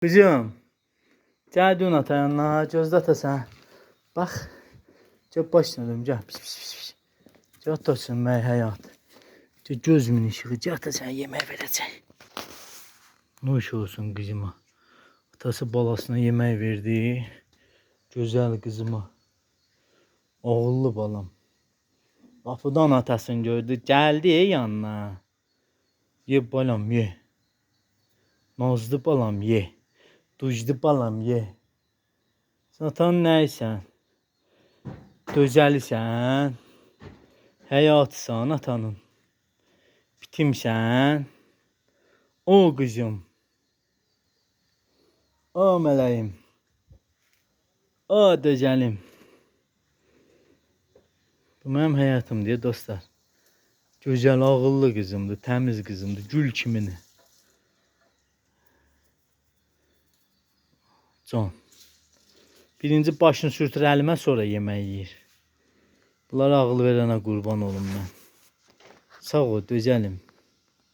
Kızım, gel dön ata yanına, gözde ata sen. Bak, gel başına dön, gel. Pis pis pis pis. Gel atasın mey hayat. Gel gözümün ışığı, gel ata sen yemeğe verecek. Nuş olsun kızıma. Atası balasına yemeği verdi. Güzel kızıma. Oğullu balam. Kapıdan atasını gördü, geldi yanına. Ye balam ye. Nazlı balam ye. Dujlu balam ye. Sen atan neysen? Gözəlisən. Həyatsan atanın. Bitimsən. O qızım. O mələyim. O dözəlim. Bu mənim həyatımdır dostlar. Gözəl, ağıllı qızımdır, təmiz qızımdır, gül kimini. Can. Birinci başını sürtür əlimə, sonra yemək yeyir. Bunlara ağıl verənə qurban olum mən. Sağ ol, dözəlim.